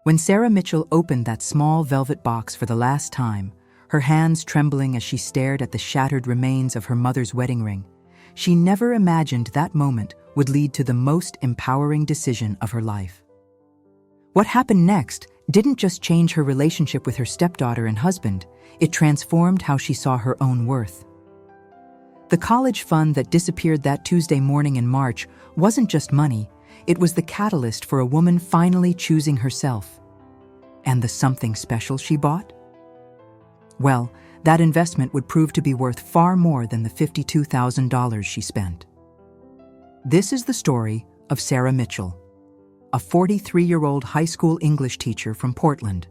When Sarah Mitchell opened that small velvet box for the last time, her hands trembling as she stared at the shattered remains of her mother's wedding ring, she never imagined that moment would lead to the most empowering decision of her life. What happened next didn't just change her relationship with her stepdaughter and husband, it transformed how she saw her own worth. The college fund that disappeared that Tuesday morning in March wasn't just money, it was the catalyst for a woman finally choosing herself. And the something special she bought? Well, that investment would prove to be worth far more than the $52,000 she spent. This is the story of Sarah Mitchell, a 43-year-old high school English teacher from Portland,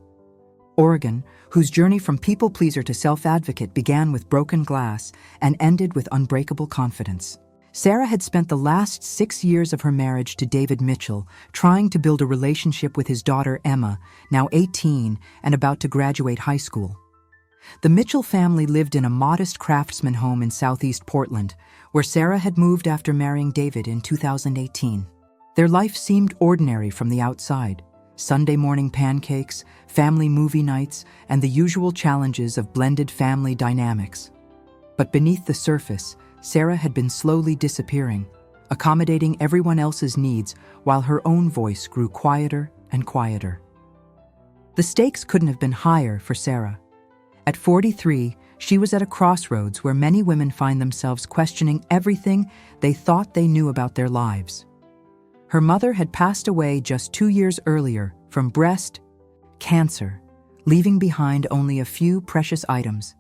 Oregon, whose journey from people-pleaser to self-advocate began with broken glass and ended with unbreakable confidence. Sarah had spent the last 6 years of her marriage to David Mitchell trying to build a relationship with his daughter Emma, now 18 and about to graduate high school. The Mitchell family lived in a modest craftsman home in southeast Portland, where Sarah had moved after marrying David in 2018. Their life seemed ordinary from the outside: Sunday morning pancakes, family movie nights, and the usual challenges of blended family dynamics. But beneath the surface, Sarah had been slowly disappearing, accommodating everyone else's needs while her own voice grew quieter and quieter. The stakes couldn't have been higher for Sarah. At 43, she was at a crossroads where many women find themselves questioning everything they thought they knew about their lives. Her mother had passed away just 2 years earlier from breast cancer, leaving behind only a few precious items,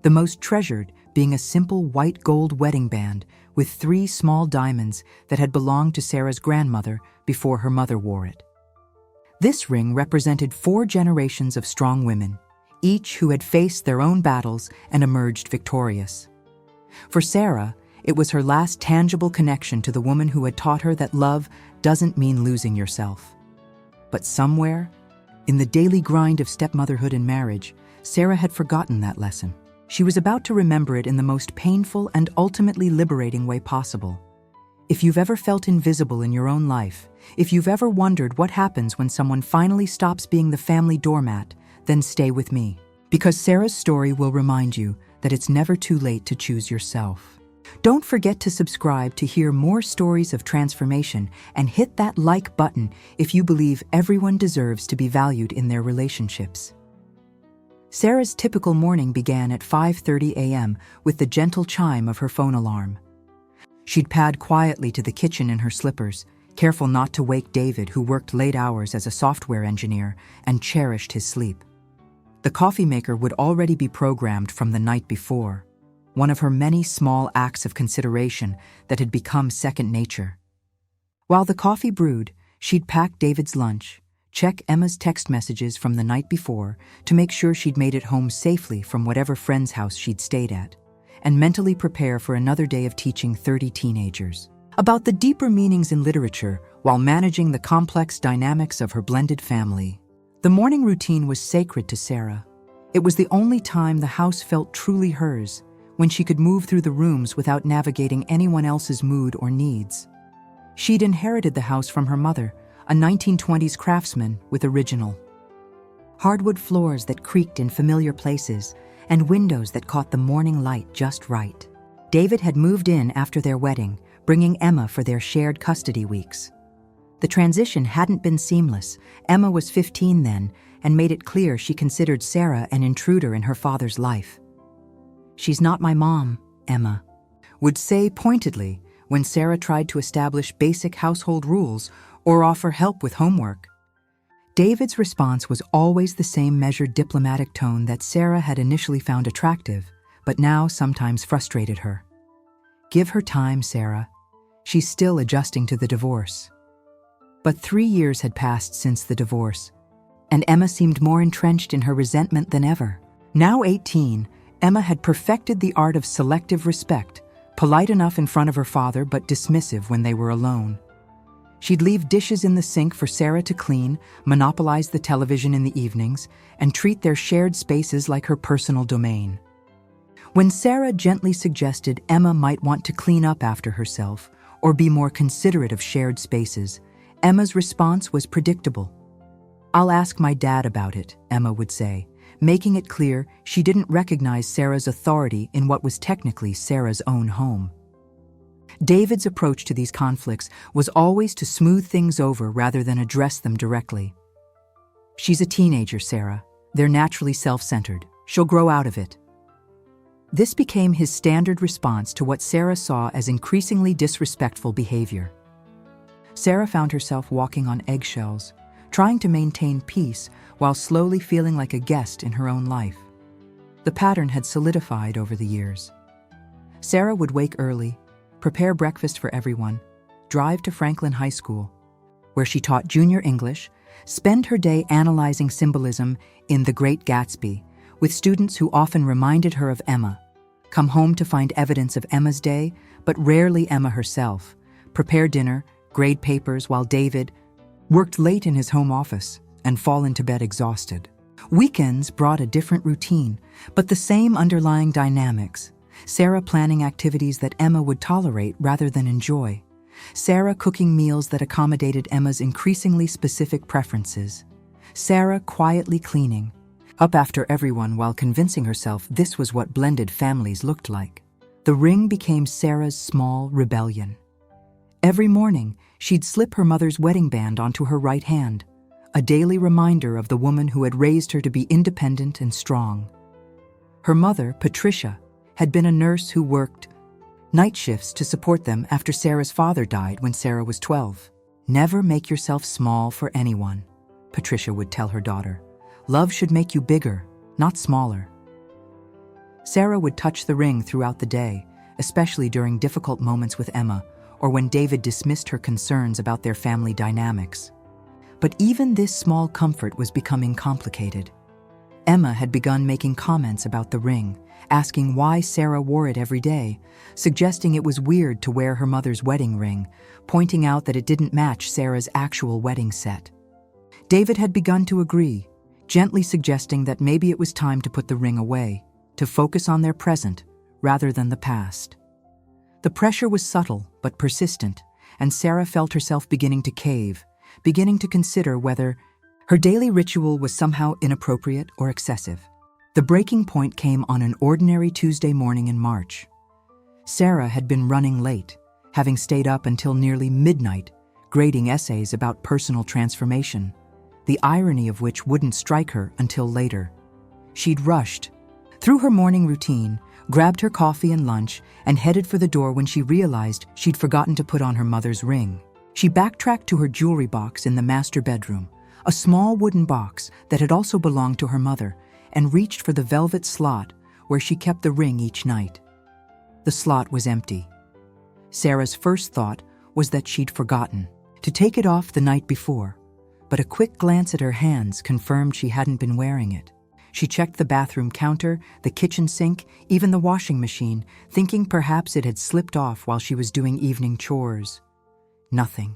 the most treasured being a simple white gold wedding band with 3 small diamonds that had belonged to Sarah's grandmother before her mother wore it. This ring represented 4 generations of strong women, each who had faced their own battles and emerged victorious. For Sarah, it was her last tangible connection to the woman who had taught her that love doesn't mean losing yourself. But somewhere, in the daily grind of stepmotherhood and marriage, Sarah had forgotten that lesson. She was about to remember it in the most painful and ultimately liberating way possible. If you've ever felt invisible in your own life, if you've ever wondered what happens when someone finally stops being the family doormat, then stay with me, because Sarah's story will remind you that it's never too late to choose yourself. Don't forget to subscribe to hear more stories of transformation and hit that like button if you believe everyone deserves to be valued in their relationships. Sarah's typical morning began at 5:30 a.m. with the gentle chime of her phone alarm. She'd pad quietly to the kitchen in her slippers, careful not to wake David, who worked late hours as a software engineer and cherished his sleep. The coffee maker would already be programmed from the night before, one of her many small acts of consideration that had become second nature. While the coffee brewed, she'd pack David's lunch, check Emma's text messages from the night before to make sure she'd made it home safely from whatever friend's house she'd stayed at, and mentally prepare for another day of teaching 30 teenagers about the deeper meanings in literature while managing the complex dynamics of her blended family. The morning routine was sacred to Sarah. It was the only time the house felt truly hers, when she could move through the rooms without navigating anyone else's mood or needs. She'd inherited the house from her mother, a 1920s craftsman with original. Hardwood floors that creaked in familiar places, and windows that caught the morning light just right. David had moved in after their wedding, bringing Emma for their shared custody weeks. The transition hadn't been seamless. Emma was 15 then, and made it clear she considered Sarah an intruder in her father's life. "She's not my mom," Emma would say pointedly when Sarah tried to establish basic household rules or offer help with homework. David's response was always the same measured diplomatic tone that Sarah had initially found attractive, but now sometimes frustrated her. "Give her time, Sarah. She's still adjusting to the divorce." But 3 years had passed since the divorce, and Emma seemed more entrenched in her resentment than ever. Now 18, Emma had perfected the art of selective respect, polite enough in front of her father but dismissive when they were alone. She'd leave dishes in the sink for Sarah to clean, monopolize the television in the evenings, and treat their shared spaces like her personal domain. When Sarah gently suggested Emma might want to clean up after herself or be more considerate of shared spaces, Emma's response was predictable. "I'll ask my dad about it," Emma would say, making it clear she didn't recognize Sarah's authority in what was technically Sarah's own home. David's approach to these conflicts was always to smooth things over rather than address them directly. "She's a teenager, Sarah. They're naturally self-centered. She'll grow out of it." This became his standard response to what Sarah saw as increasingly disrespectful behavior. Sarah found herself walking on eggshells, trying to maintain peace while slowly feeling like a guest in her own life. The pattern had solidified over the years. Sarah would wake early, prepare breakfast for everyone, drive to Franklin High School, where she taught junior English, spend her day analyzing symbolism in The Great Gatsby with students who often reminded her of Emma, come home to find evidence of Emma's day, but rarely Emma herself, prepare dinner, grade papers while David worked late in his home office, and fall into bed exhausted. Weekends brought a different routine, but the same underlying dynamics. Sarah planning activities that Emma would tolerate rather than enjoy. Sarah cooking meals that accommodated Emma's increasingly specific preferences. Sarah quietly cleaning up after everyone while convincing herself this was what blended families looked like. The ring became Sarah's small rebellion. Every morning, she'd slip her mother's wedding band onto her right hand, a daily reminder of the woman who had raised her to be independent and strong. Her mother, Patricia, had been a nurse who worked night shifts to support them after Sarah's father died when Sarah was 12. "Never make yourself small for anyone," Patricia would tell her daughter. "Love should make you bigger, not smaller." Sarah would touch the ring throughout the day, especially during difficult moments with Emma, or when David dismissed her concerns about their family dynamics. But even this small comfort was becoming complicated. Emma had begun making comments about the ring, asking why Sarah wore it every day, suggesting it was weird to wear her mother's wedding ring, pointing out that it didn't match Sarah's actual wedding set. David had begun to agree, gently suggesting that maybe it was time to put the ring away, to focus on their present rather than the past. The pressure was subtle but persistent, and Sarah felt herself beginning to cave, beginning to consider whether her daily ritual was somehow inappropriate or excessive. The breaking point came on an ordinary Tuesday morning in March. Sarah had been running late, having stayed up until nearly midnight, grading essays about personal transformation, the irony of which wouldn't strike her until later. She'd rushed through her morning routine, grabbed her coffee and lunch, and headed for the door when she realized she'd forgotten to put on her mother's ring. She backtracked to her jewelry box in the master bedroom, a small wooden box that had also belonged to her mother, and reached for the velvet slot where she kept the ring each night. The slot was empty. Sarah's first thought was that she'd forgotten to take it off the night before, but a quick glance at her hands confirmed she hadn't been wearing it. She checked the bathroom counter, the kitchen sink, even the washing machine, thinking perhaps it had slipped off while she was doing evening chores. Nothing.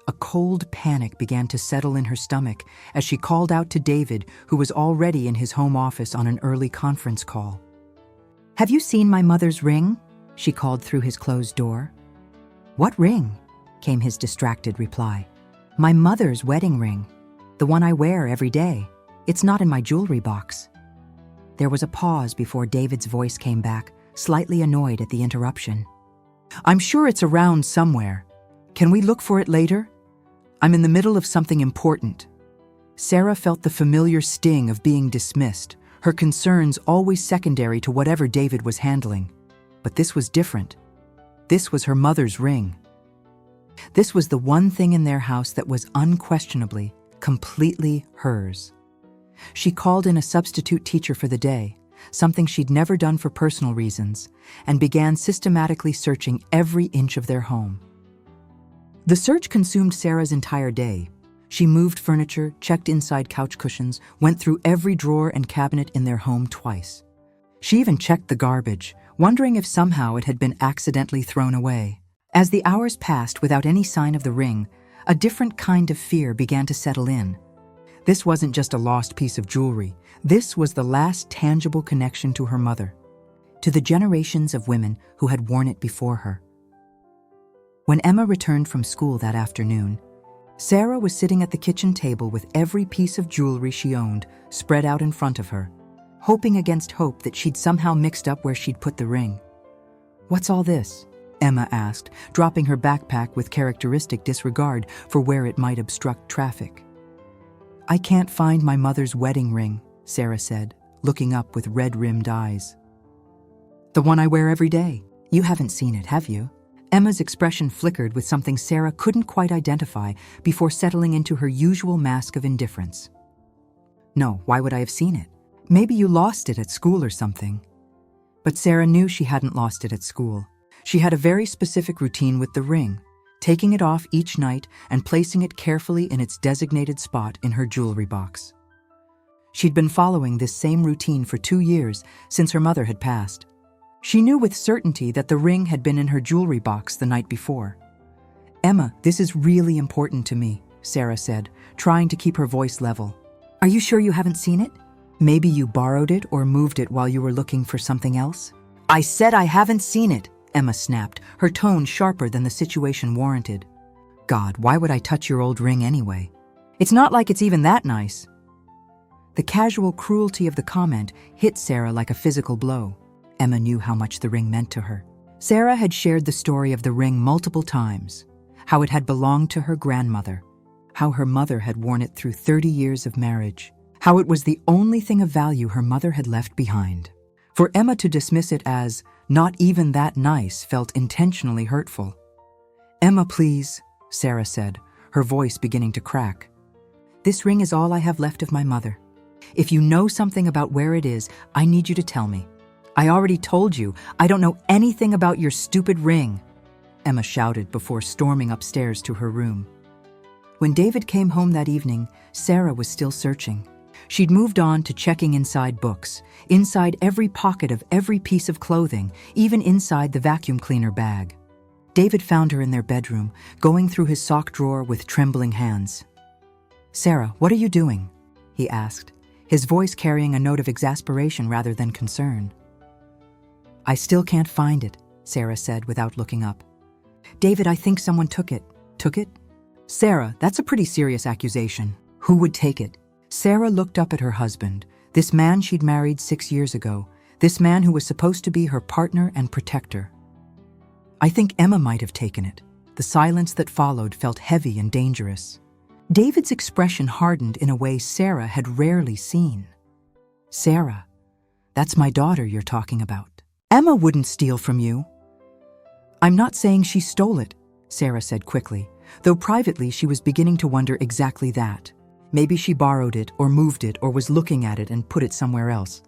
A cold panic began to settle in her stomach as she called out to David, who was already in his home office on an early conference call. "Have you seen my mother's ring?" she called through his closed door. "What ring?" came his distracted reply. "My mother's wedding ring, the one I wear every day. It's not in my jewelry box." There was a pause before David's voice came back, slightly annoyed at the interruption. "I'm sure it's around somewhere. Can we look for it later? I'm in the middle of something important." Sarah felt the familiar sting of being dismissed, her concerns always secondary to whatever David was handling. But this was different. This was her mother's ring. This was the one thing in their house that was unquestionably, completely hers. She called in a substitute teacher for the day, something she'd never done for personal reasons, and began systematically searching every inch of their home. The search consumed Sarah's entire day. She moved furniture, checked inside couch cushions, went through every drawer and cabinet in their home twice. She even checked the garbage, wondering if somehow it had been accidentally thrown away. As the hours passed without any sign of the ring, a different kind of fear began to settle in. This wasn't just a lost piece of jewelry. This was the last tangible connection to her mother, to the generations of women who had worn it before her. When Emma returned from school that afternoon, Sarah was sitting at the kitchen table with every piece of jewelry she owned spread out in front of her, hoping against hope that she'd somehow mixed up where she'd put the ring. "What's all this?" Emma asked, dropping her backpack with characteristic disregard for where it might obstruct traffic. "I can't find my mother's wedding ring," Sarah said, looking up with red-rimmed eyes. "The one I wear every day. You haven't seen it, have you?" Emma's expression flickered with something Sarah couldn't quite identify before settling into her usual mask of indifference. "No, why would I have seen it? Maybe you lost it at school or something." But Sarah knew she hadn't lost it at school. She had a very specific routine with the ring, taking it off each night and placing it carefully in its designated spot in her jewelry box. She'd been following this same routine for 2 years since her mother had passed. She knew with certainty that the ring had been in her jewelry box the night before. "Emma, this is really important to me," Sarah said, trying to keep her voice level. "Are you sure you haven't seen it? Maybe you borrowed it or moved it while you were looking for something else?" "I said I haven't seen it," Emma snapped, her tone sharper than the situation warranted. "God, why would I touch your old ring anyway? It's not like it's even that nice." The casual cruelty of the comment hit Sarah like a physical blow. Emma knew how much the ring meant to her. Sarah had shared the story of the ring multiple times, how it had belonged to her grandmother, how her mother had worn it through 30 years of marriage, how it was the only thing of value her mother had left behind. For Emma to dismiss it as not even that nice felt intentionally hurtful. "Emma, please," Sarah said, her voice beginning to crack. "This ring is all I have left of my mother. If you know something about where it is, I need you to tell me. I already told you, I don't know anything about your stupid ring," Emma shouted before storming upstairs to her room. When David came home that evening, Sarah was still searching. She'd moved on to checking inside books, inside every pocket of every piece of clothing, even inside the vacuum cleaner bag. David found her in their bedroom, going through his sock drawer with trembling hands. "Sarah, what are you doing?" he asked, his voice carrying a note of exasperation rather than concern. "I still can't find it," Sarah said without looking up. "David, I think someone took it." "Took it?" "Sarah, that's a pretty serious accusation. Who would take it?" Sarah looked up at her husband, this man she'd married 6 years ago, this man who was supposed to be her partner and protector. "I think Emma might have taken it." The silence that followed felt heavy and dangerous. David's expression hardened in a way Sarah had rarely seen. "Sarah, that's my daughter you're talking about. Emma wouldn't steal from you." "I'm not saying she stole it," Sarah said quickly, though privately she was beginning to wonder exactly that. Maybe she borrowed it or moved it or was looking at it and put it somewhere else.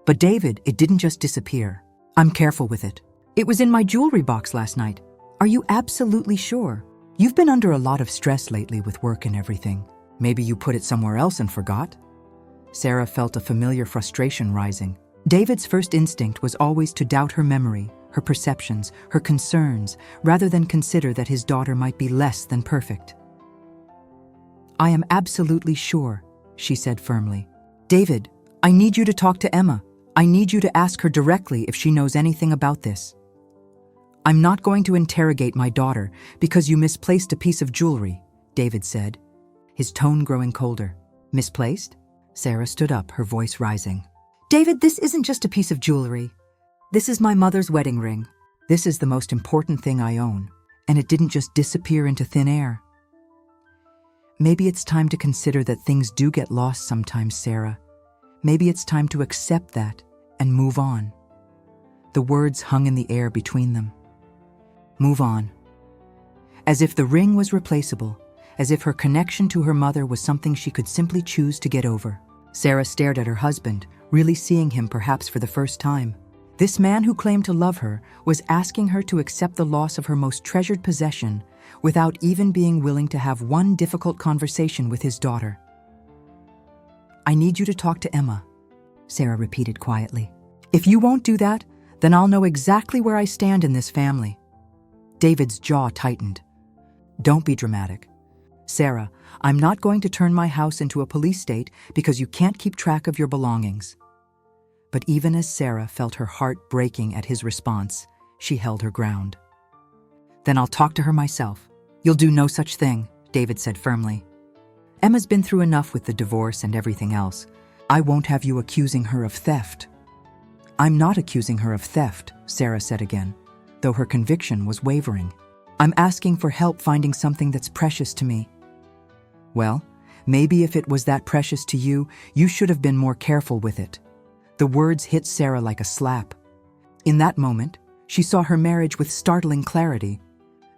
"But David, it didn't just disappear. I'm careful with it. It was in my jewelry box last night. Are you absolutely sure? You've been under a lot of stress lately with work and everything. Maybe you put it somewhere else and forgot?" Sarah felt a familiar frustration rising. David's first instinct was always to doubt her memory, her perceptions, her concerns, rather than consider that his daughter might be less than perfect. "I am absolutely sure," she said firmly. "David, I need you to talk to Emma. I need you to ask her directly if she knows anything about this. I'm not going to interrogate my daughter because you misplaced a piece of jewelry," David said, his tone growing colder. "Misplaced?" Sarah stood up, her voice rising. "David, this isn't just a piece of jewelry. This is my mother's wedding ring. This is the most important thing I own, and it didn't just disappear into thin air." "Maybe it's time to consider that things do get lost sometimes, Sarah. Maybe it's time to accept that and move on." The words hung in the air between them. Move on. As if the ring was replaceable, as if her connection to her mother was something she could simply choose to get over. Sarah stared at her husband, really seeing him perhaps for the first time. This man who claimed to love her was asking her to accept the loss of her most treasured possession without even being willing to have one difficult conversation with his daughter. "I need you to talk to Emma," Sarah repeated quietly. "If you won't do that, then I'll know exactly where I stand in this family." David's jaw tightened. "Don't be dramatic. Sarah, I'm not going to turn my house into a police state because you can't keep track of your belongings." But even as Sarah felt her heart breaking at his response, she held her ground. "Then I'll talk to her myself." "You'll do no such thing," David said firmly. Emma's been through enough with the divorce and everything else. I won't have you accusing her of theft. I'm not accusing her of theft, Sarah said again, though her conviction was wavering. I'm asking for help finding something that's precious to me. Well, maybe if it was that precious to you, you should have been more careful with it. The words hit Sarah like a slap. In that moment, she saw her marriage with startling clarity.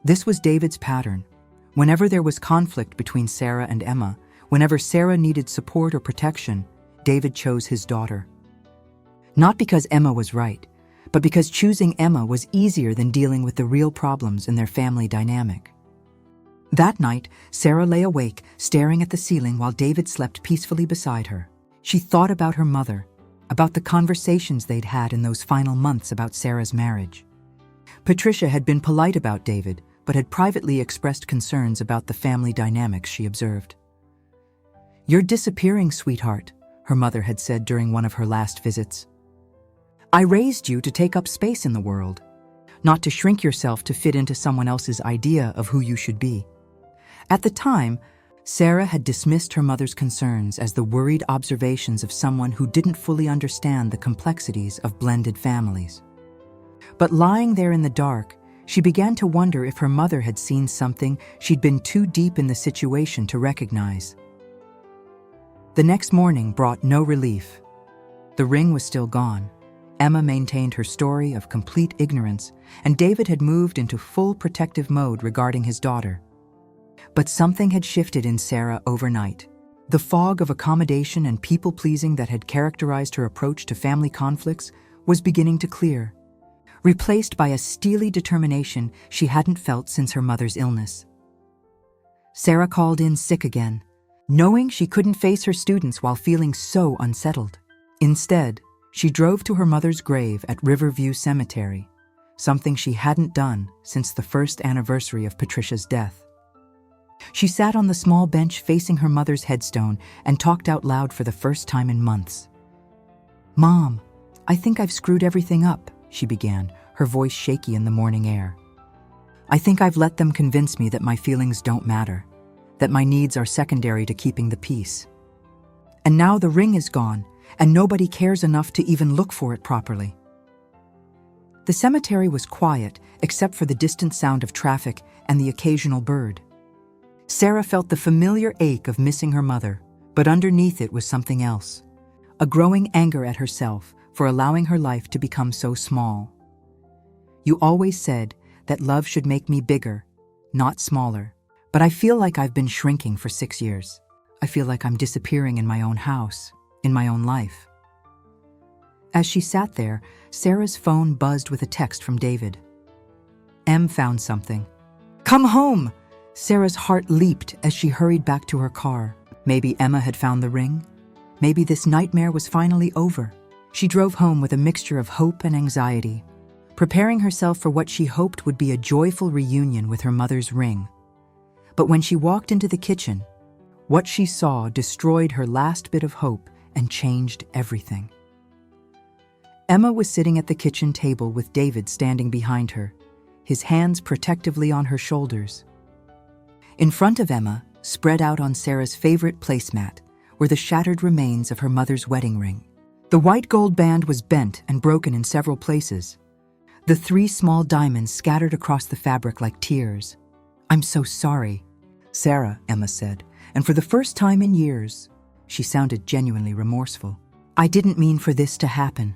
This was David's pattern. Whenever there was conflict between Sarah and Emma, whenever Sarah needed support or protection, David chose his daughter. Not because Emma was right, but because choosing Emma was easier than dealing with the real problems in their family dynamic. That night, Sarah lay awake, staring at the ceiling while David slept peacefully beside her. She thought about her mother, about the conversations they'd had in those final months about Sarah's marriage. Patricia had been polite about David, but had privately expressed concerns about the family dynamics she observed. "You're disappearing, sweetheart," her mother had said during one of her last visits. "I raised you to take up space in the world, not to shrink yourself to fit into someone else's idea of who you should be." At the time, Sarah had dismissed her mother's concerns as the worried observations of someone who didn't fully understand the complexities of blended families. But lying there in the dark, she began to wonder if her mother had seen something she'd been too deep in the situation to recognize. The next morning brought no relief. The ring was still gone. Emma maintained her story of complete ignorance, and David had moved into full protective mode regarding his daughter. But something had shifted in Sarah overnight. The fog of accommodation and people-pleasing that had characterized her approach to family conflicts was beginning to clear, replaced by a steely determination she hadn't felt since her mother's illness. Sarah called in sick again, knowing she couldn't face her students while feeling so unsettled. Instead, she drove to her mother's grave at Riverview Cemetery, something she hadn't done since the first anniversary of Patricia's death. She sat on the small bench facing her mother's headstone and talked out loud for the first time in months. "Mom, I think I've screwed everything up," she began, her voice shaky in the morning air. "I think I've let them convince me that my feelings don't matter, that my needs are secondary to keeping the peace. And now the ring is gone, and nobody cares enough to even look for it properly." The cemetery was quiet, except for the distant sound of traffic and the occasional bird. Sarah felt the familiar ache of missing her mother, but underneath it was something else, a growing anger at herself for allowing her life to become so small. "You always said that love should make me bigger, not smaller, but I feel like I've been shrinking for 6 years. I feel like I'm disappearing in my own house, in my own life." As she sat there, Sarah's phone buzzed with a text from David. "Em found something. Come home!" Sarah's heart leaped as she hurried back to her car. Maybe Emma had found the ring. Maybe this nightmare was finally over. She drove home with a mixture of hope and anxiety, preparing herself for what she hoped would be a joyful reunion with her mother's ring. But when she walked into the kitchen, what she saw destroyed her last bit of hope and changed everything. Emma was sitting at the kitchen table with David standing behind her, his hands protectively on her shoulders. In front of Emma, spread out on Sarah's favorite placemat, were the shattered remains of her mother's wedding ring. The white gold band was bent and broken in several places. The 3 small diamonds scattered across the fabric like tears. "I'm so sorry, Sarah," Emma said, and for the first time in years, she sounded genuinely remorseful. "I didn't mean for this to happen."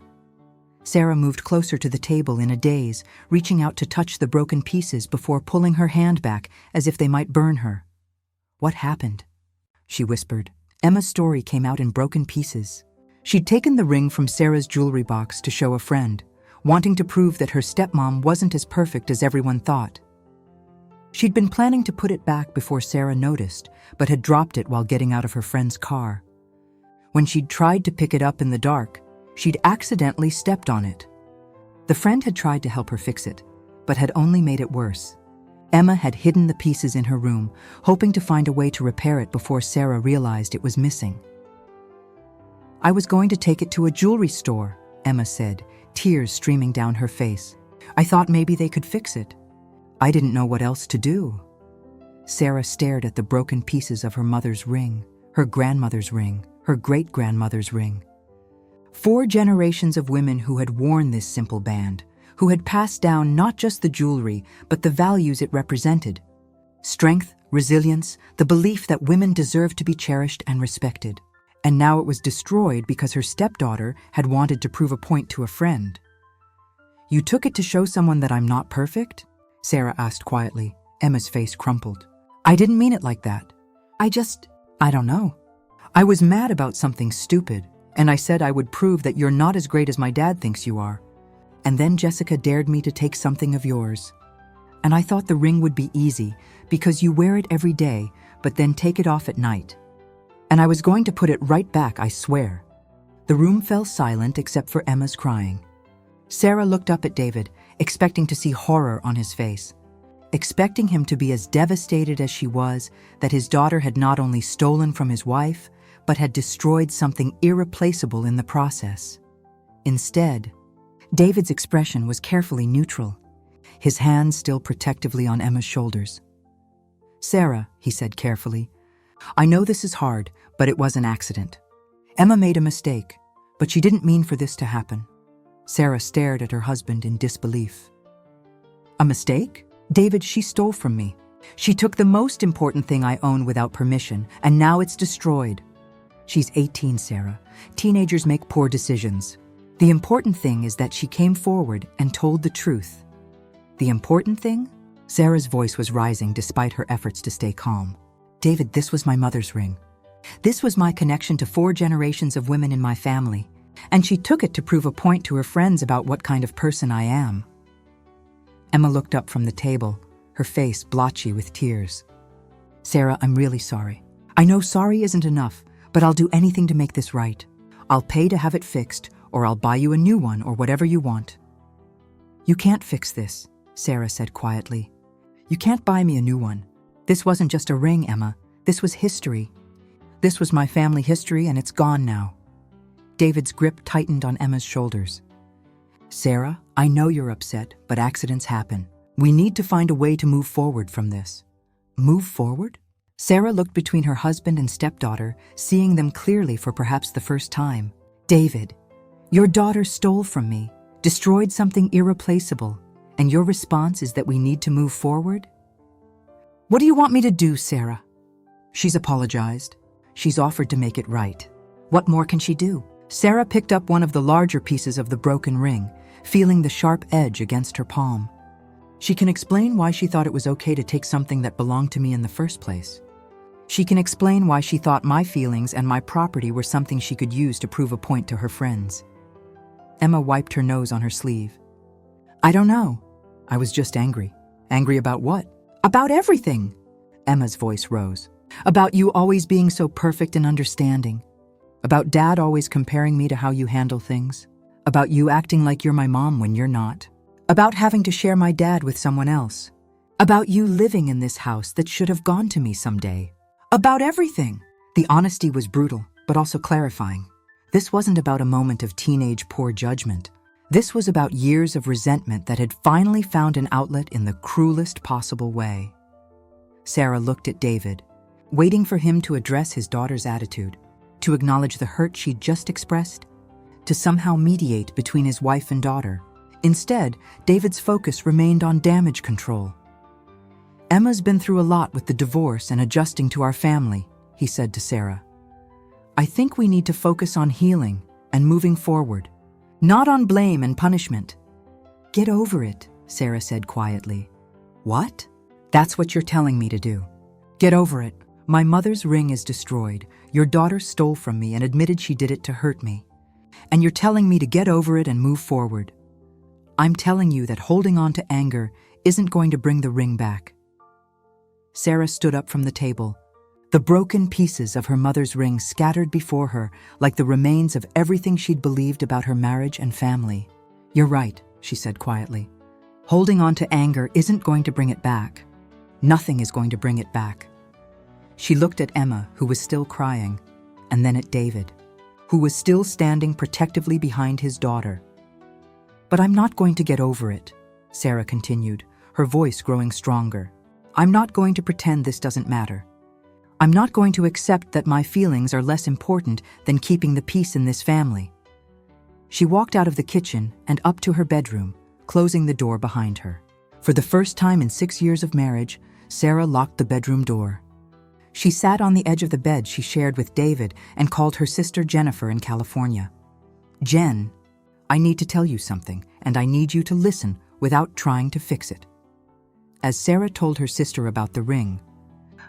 Sarah moved closer to the table in a daze, reaching out to touch the broken pieces before pulling her hand back as if they might burn her. "What happened?" she whispered. Emma's story came out in broken pieces. She'd taken the ring from Sarah's jewelry box to show a friend, wanting to prove that her stepmom wasn't as perfect as everyone thought. She'd been planning to put it back before Sarah noticed, but had dropped it while getting out of her friend's car. When she'd tried to pick it up in the dark, she'd accidentally stepped on it. The friend had tried to help her fix it, but had only made it worse. Emma had hidden the pieces in her room, hoping to find a way to repair it before Sarah realized it was missing. "I was going to take it to a jewelry store," Emma said, tears streaming down her face. "I thought maybe they could fix it. I didn't know what else to do." Sarah stared at the broken pieces of her mother's ring, her grandmother's ring, her great-grandmother's ring. 4 generations of women who had worn this simple band, who had passed down not just the jewelry, but the values it represented. Strength, resilience, the belief that women deserved to be cherished and respected. And now it was destroyed because her stepdaughter had wanted to prove a point to a friend. "You took it to show someone that I'm not perfect?" Sarah asked quietly. Emma's face crumpled. "I didn't mean it like that. I don't know. I was mad about something stupid, and I said I would prove that you're not as great as my dad thinks you are. And then Jessica dared me to take something of yours. And I thought the ring would be easy, because you wear it every day, but then take it off at night. And I was going to put it right back, I swear." The room fell silent except for Emma's crying. Sarah looked up at David, expecting to see horror on his face, expecting him to be as devastated as she was that his daughter had not only stolen from his wife, but had destroyed something irreplaceable in the process. Instead, David's expression was carefully neutral, his hands still protectively on Emma's shoulders. "Sarah," he said carefully, "I know this is hard, but it was an accident. Emma made a mistake, but she didn't mean for this to happen." Sarah stared at her husband in disbelief. "A mistake? David, she stole from me. She took the most important thing I own without permission, and now it's destroyed." "She's 18, Sarah. Teenagers make poor decisions. The important thing is that she came forward and told the truth." "The important thing?" Sarah's voice was rising despite her efforts to stay calm. "David, this was my mother's ring. This was my connection to 4 generations of women in my family, and she took it to prove a point to her friends about what kind of person I am." Emma looked up from the table, her face blotchy with tears. "Sarah, I'm really sorry. I know sorry isn't enough, but I'll do anything to make this right. I'll pay to have it fixed, or I'll buy you a new one, or whatever you want." "You can't fix this," Sarah said quietly. "You can't buy me a new one. This wasn't just a ring, Emma. This was history. This was my family history, and it's gone now." David's grip tightened on Emma's shoulders. "Sarah, I know you're upset, but accidents happen. We need to find a way to move forward from this." "Move forward?" Sarah looked between her husband and stepdaughter, seeing them clearly for perhaps the first time. "David, your daughter stole from me, destroyed something irreplaceable, and your response is that we need to move forward? What do you want me to do, Sarah?" "She's apologized. She's offered to make it right. What more can she do?" Sarah picked up one of the larger pieces of the broken ring, feeling the sharp edge against her palm. "She can explain why she thought it was okay to take something that belonged to me in the first place. She can explain why she thought my feelings and my property were something she could use to prove a point to her friends." Emma wiped her nose on her sleeve. "I don't know. I was just angry." "Angry about what?" "About everything." Emma's voice rose. "About you always being so perfect and understanding. About Dad always comparing me to how you handle things. About you acting like you're my mom when you're not. About having to share my dad with someone else. About you living in this house that should have gone to me someday. About everything." The honesty was brutal, but also clarifying. This wasn't about a moment of teenage poor judgment. This was about years of resentment that had finally found an outlet in the cruelest possible way. Sarah looked at David, waiting for him to address his daughter's attitude, to acknowledge the hurt she'd just expressed, to somehow mediate between his wife and daughter. Instead, David's focus remained on damage control. "Emma's been through a lot with the divorce and adjusting to our family," he said to Sarah. "I think we need to focus on healing and moving forward, not on blame and punishment." "Get over it," Sarah said quietly. "What?" "That's what you're telling me to do. Get over it. My mother's ring is destroyed. Your daughter stole from me and admitted she did it to hurt me. And you're telling me to get over it and move forward. I'm telling you that holding on to anger isn't going to bring the ring back." Sarah stood up from the table, the broken pieces of her mother's ring scattered before her like the remains of everything she'd believed about her marriage and family. "You're right," she said quietly. "Holding on to anger isn't going to bring it back. Nothing is going to bring it back." She looked at Emma, who was still crying, and then at David, who was still standing protectively behind his daughter. "But I'm not going to get over it," Sarah continued, her voice growing stronger. I'm not going to pretend this doesn't matter. I'm not going to accept that my feelings are less important than keeping the peace in this family. She walked out of the kitchen and up to her bedroom, closing the door behind her. For the first time in 6 years of marriage, Sarah locked the bedroom door. She sat on the edge of the bed she shared with David and called her sister Jennifer in California. "Jen, I need to tell you something, and I need you to listen without trying to fix it." As Sarah told her sister about the ring,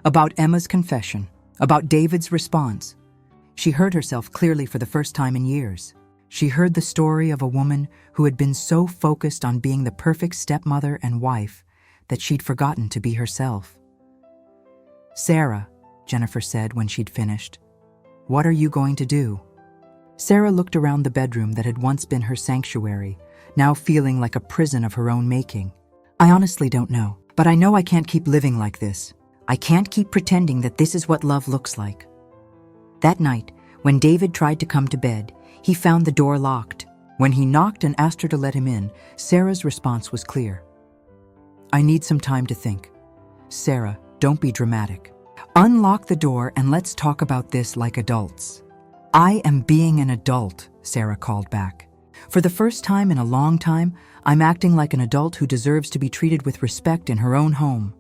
about Emma's confession, about David's response, she heard herself clearly for the first time in years. She heard the story of a woman who had been so focused on being the perfect stepmother and wife that she'd forgotten to be herself. "Sarah," Jennifer said when she'd finished, "what are you going to do?" Sarah looked around the bedroom that had once been her sanctuary, now feeling like a prison of her own making. "I honestly don't know, but I know I can't keep living like this. I can't keep pretending that this is what love looks like." That night, when David tried to come to bed, he found the door locked. When he knocked and asked her to let him in, Sarah's response was clear. "I need some time to think." "Sarah, don't be dramatic. Unlock the door and let's talk about this like adults." "I am being an adult," Sarah called back. "For the first time in a long time, I'm acting like an adult who deserves to be treated with respect in her own home."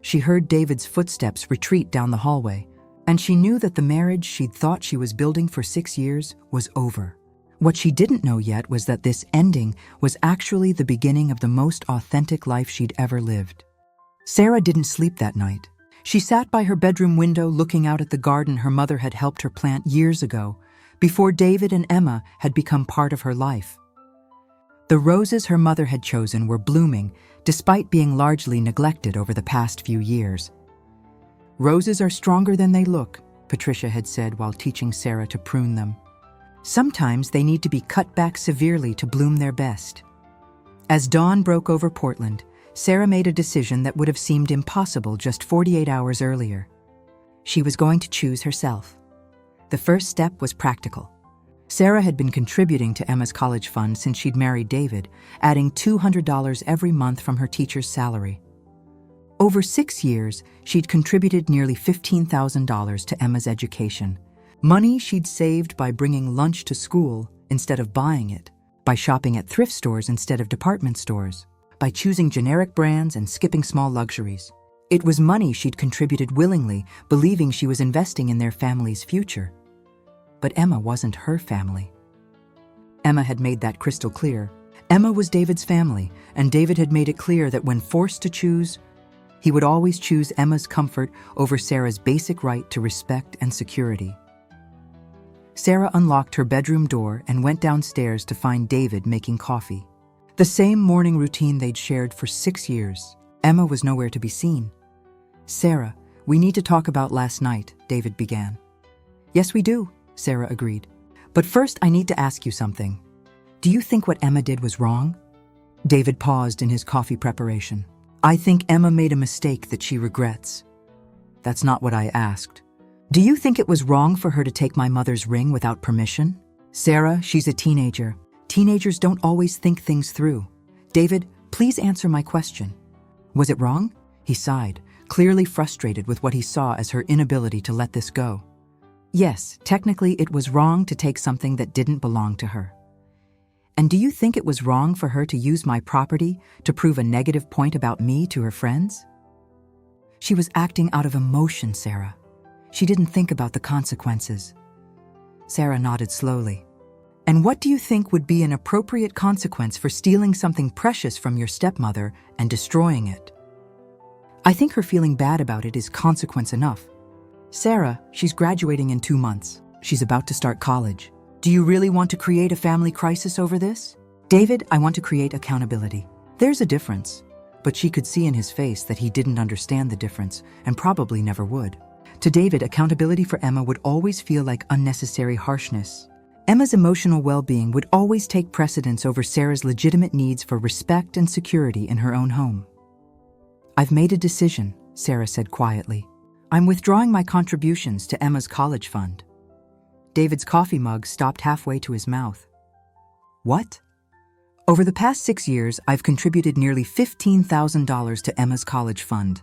She heard David's footsteps retreat down the hallway, and she knew that the marriage she'd thought she was building for 6 years was over. What she didn't know yet was that this ending was actually the beginning of the most authentic life she'd ever lived. Sarah didn't sleep that night. She sat by her bedroom window looking out at the garden her mother had helped her plant years ago, before David and Emma had become part of her life. The roses her mother had chosen were blooming, despite being largely neglected over the past few years. "Roses are stronger than they look," Patricia had said while teaching Sarah to prune them. "Sometimes they need to be cut back severely to bloom their best." As dawn broke over Portland, Sarah made a decision that would have seemed impossible just 48 hours earlier. She was going to choose herself. The first step was practical. Sarah had been contributing to Emma's college fund since she'd married David, adding $200 every month from her teacher's salary. Over 6 years, she'd contributed nearly $15,000 to Emma's education. Money she'd saved by bringing lunch to school instead of buying it, by shopping at thrift stores instead of department stores, by choosing generic brands and skipping small luxuries. It was money she'd contributed willingly, believing she was investing in their family's future. But Emma wasn't her family. Emma had made that crystal clear. Emma was David's family, and David had made it clear that when forced to choose, he would always choose Emma's comfort over Sarah's basic right to respect and security. Sarah unlocked her bedroom door and went downstairs to find David making coffee. The same morning routine they'd shared for 6 years. Emma was nowhere to be seen. "Sarah, we need to talk about last night," David began. "Yes, we do," Sarah agreed. "But first I need to ask you something. Do you think what Emma did was wrong?" David paused in his coffee preparation. "I think Emma made a mistake that she regrets." "That's not what I asked. Do you think it was wrong for her to take my mother's ring without permission?" "Sarah, she's a teenager. Teenagers don't always think things through. David, please answer my question. Was it wrong?" He sighed, clearly frustrated with what he saw as her inability to let this go. "Yes, technically it was wrong to take something that didn't belong to her." "And do you think it was wrong for her to use my property to prove a negative point about me to her friends?" She was acting out of emotion, Sarah. She didn't think about the consequences. Sarah nodded slowly. "And what do you think would be an appropriate consequence for stealing something precious from your stepmother and destroying it?" "I think her feeling bad about it is consequence enough. Sarah, she's graduating in 2 months. She's about to start college. Do you really want to create a family crisis over this?" "David, I want to create accountability. There's a difference." But she could see in his face that he didn't understand the difference and probably never would. To David, accountability for Emma would always feel like unnecessary harshness. Emma's emotional well-being would always take precedence over Sarah's legitimate needs for respect and security in her own home. "I've made a decision," Sarah said quietly. "I'm withdrawing my contributions to Emma's college fund." David's coffee mug stopped halfway to his mouth. "What?" "Over the past 6 years, I've contributed nearly $15,000 to Emma's college fund."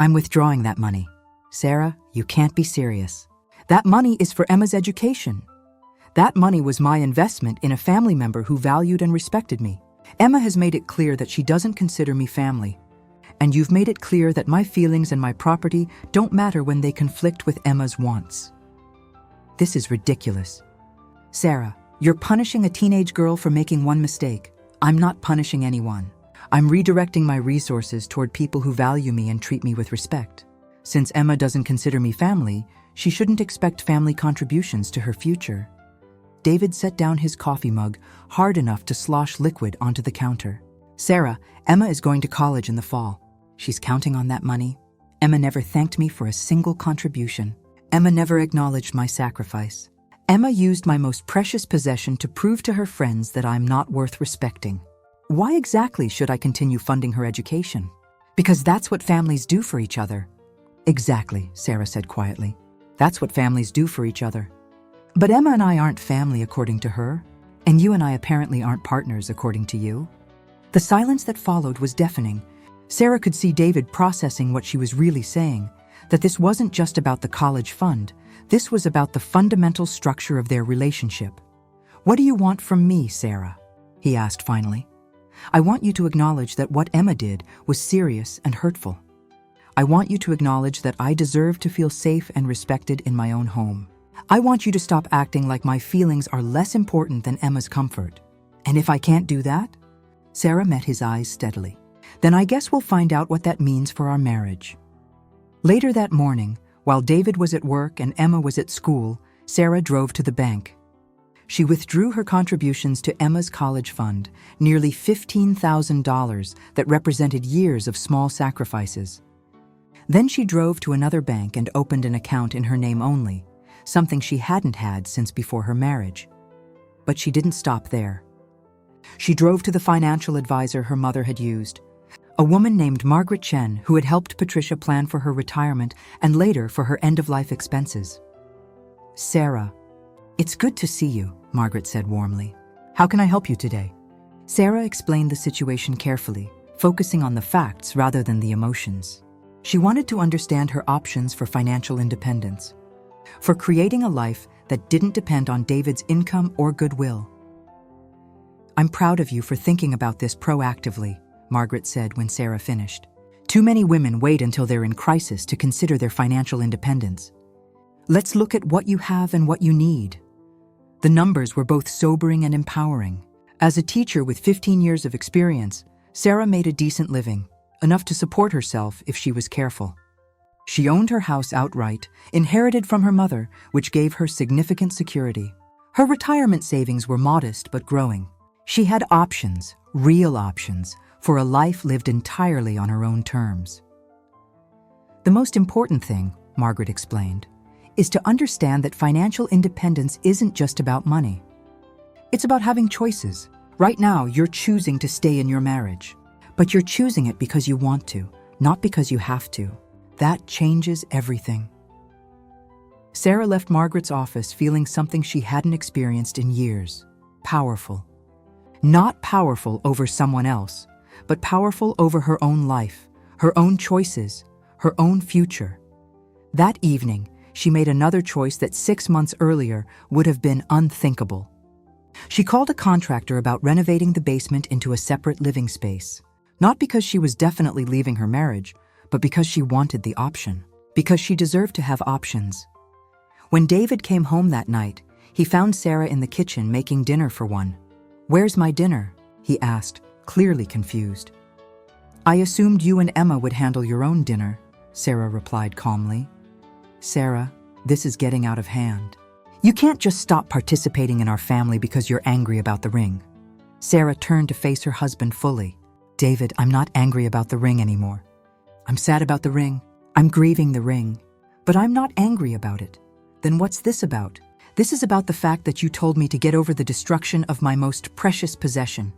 I'm withdrawing that money. Sarah, you can't be serious. That money is for Emma's education. That money was my investment in a family member who valued and respected me. Emma has made it clear that she doesn't consider me family. And you've made it clear that my feelings and my property don't matter when they conflict with Emma's wants. This is ridiculous. Sarah, you're punishing a teenage girl for making one mistake. I'm not punishing anyone. I'm redirecting my resources toward people who value me and treat me with respect. Since Emma doesn't consider me family, she shouldn't expect family contributions to her future. David set down his coffee mug hard enough to slosh liquid onto the counter. Sarah, Emma is going to college in the fall. She's counting on that money. Emma never thanked me for a single contribution. Emma never acknowledged my sacrifice. Emma used my most precious possession to prove to her friends that I'm not worth respecting. Why exactly should I continue funding her education? Because that's what families do for each other. Exactly, Sarah said quietly. That's what families do for each other. But Emma and I aren't family according to her, and you and I apparently aren't partners according to you. The silence that followed was deafening. Sarah could see David processing what she was really saying, that this wasn't just about the college fund, this was about the fundamental structure of their relationship. What do you want from me, Sarah? He asked finally. I want you to acknowledge that what Emma did was serious and hurtful. I want you to acknowledge that I deserve to feel safe and respected in my own home. I want you to stop acting like my feelings are less important than Emma's comfort. And if I can't do that? Sarah met his eyes steadily. Then I guess we'll find out what that means for our marriage. Later that morning, while David was at work and Emma was at school, Sarah drove to the bank. She withdrew her contributions to Emma's college fund, nearly $15,000 that represented years of small sacrifices. Then she drove to another bank and opened an account in her name only, something she hadn't had since before her marriage. But she didn't stop there. She drove to the financial advisor her mother had used, a woman named Margaret Chen who had helped Patricia plan for her retirement and later for her end-of-life expenses. Sarah, it's good to see you, Margaret said warmly. How can I help you today? Sarah explained the situation carefully, focusing on the facts rather than the emotions. She wanted to understand her options for financial independence, for creating a life that didn't depend on David's income or goodwill. I'm proud of you for thinking about this proactively, Margaret said when Sarah finished. Too many women wait until they're in crisis to consider their financial independence. Let's look at what you have and what you need. The numbers were both sobering and empowering. As a teacher with 15 years of experience, Sarah made a decent living, enough to support herself if she was careful. She owned her house outright, inherited from her mother, which gave her significant security. Her retirement savings were modest but growing. She had options, real options, for a life lived entirely on her own terms. The most important thing, Margaret explained, is to understand that financial independence isn't just about money. It's about having choices. Right now, you're choosing to stay in your marriage, but you're choosing it because you want to, not because you have to. That changes everything. Sarah left Margaret's office feeling something she hadn't experienced in years. Powerful. Not powerful over someone else, but powerful over her own life, her own choices, her own future. That evening, she made another choice that 6 months earlier would have been unthinkable. She called a contractor about renovating the basement into a separate living space, not because she was definitely leaving her marriage, but because she wanted the option, because she deserved to have options. When David came home that night, he found Sarah in the kitchen making dinner for one. "Where's my dinner?" he asked, clearly confused. "I assumed you and Emma would handle your own dinner," Sarah replied calmly. "Sarah, this is getting out of hand. You can't just stop participating in our family because you're angry about the ring." Sarah turned to face her husband fully. "David, I'm not angry about the ring anymore. I'm sad about the ring. I'm grieving the ring. But I'm not angry about it. Then what's this about? This is about the fact that you told me to get over the destruction of my most precious possession.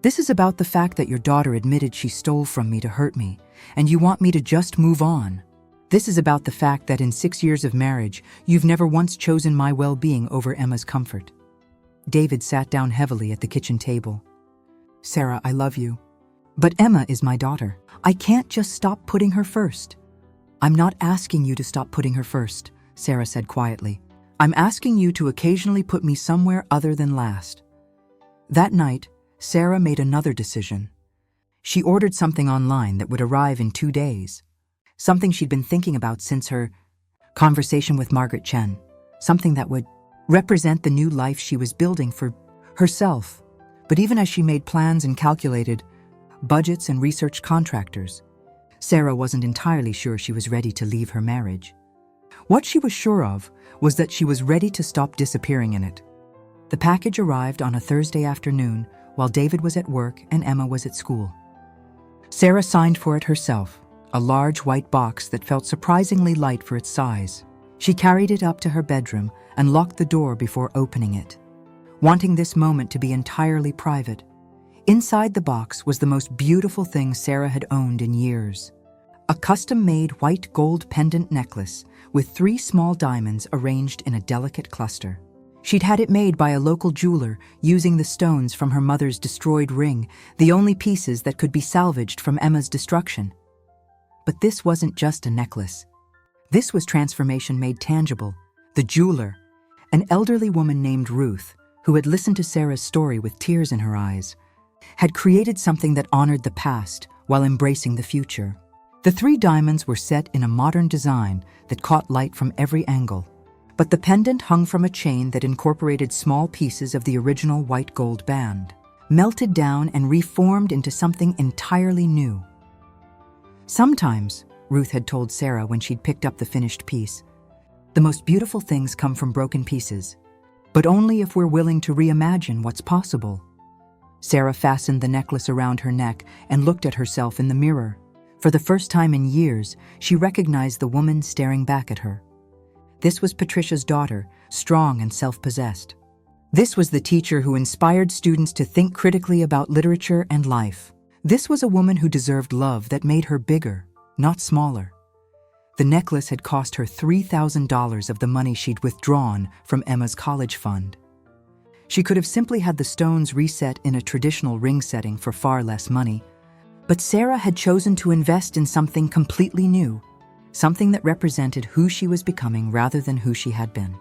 This is about the fact that your daughter admitted she stole from me to hurt me, and you want me to just move on. This is about the fact that in 6 years of marriage, you've never once chosen my well-being over Emma's comfort." David sat down heavily at the kitchen table. "Sarah, I love you. But Emma is my daughter. I can't just stop putting her first. I'm not asking you to stop putting her first, Sarah said quietly. I'm asking you to occasionally put me somewhere other than last. That night, Sarah made another decision. She ordered something online that would arrive in 2 days. Something she'd been thinking about since her conversation with Margaret Chen. Something that would represent the new life she was building for herself. But even as she made plans and calculated budgets and researched contractors, Sarah wasn't entirely sure she was ready to leave her marriage. What she was sure of was that she was ready to stop disappearing in it. The package arrived on a Thursday afternoon while David was at work and Emma was at school. Sarah signed for it herself, a large white box that felt surprisingly light for its size. She carried it up to her bedroom and locked the door before opening it, wanting this moment to be entirely private. Inside the box was the most beautiful thing Sarah had owned in years. A custom-made white gold pendant necklace with 3 small diamonds arranged in a delicate cluster. She'd had it made by a local jeweler using the stones from her mother's destroyed ring, the only pieces that could be salvaged from Emma's destruction. But this wasn't just a necklace. This was transformation made tangible. The jeweler, an elderly woman named Ruth, who had listened to Sarah's story with tears in her eyes, had created something that honored the past while embracing the future. The 3 diamonds were set in a modern design that caught light from every angle, but the pendant hung from a chain that incorporated small pieces of the original white gold band, melted down and reformed into something entirely new. Sometimes, Ruth had told Sarah when she'd picked up the finished piece, the most beautiful things come from broken pieces, but only if we're willing to reimagine what's possible. Sarah fastened the necklace around her neck and looked at herself in the mirror. For the first time in years, she recognized the woman staring back at her. This was Patricia's daughter, strong and self-possessed. This was the teacher who inspired students to think critically about literature and life. This was a woman who deserved love that made her bigger, not smaller. The necklace had cost her $3,000 of the money she'd withdrawn from Emma's college fund. She could have simply had the stones reset in a traditional ring setting for far less money, but Sarah had chosen to invest in something completely new, something that represented who she was becoming rather than who she had been.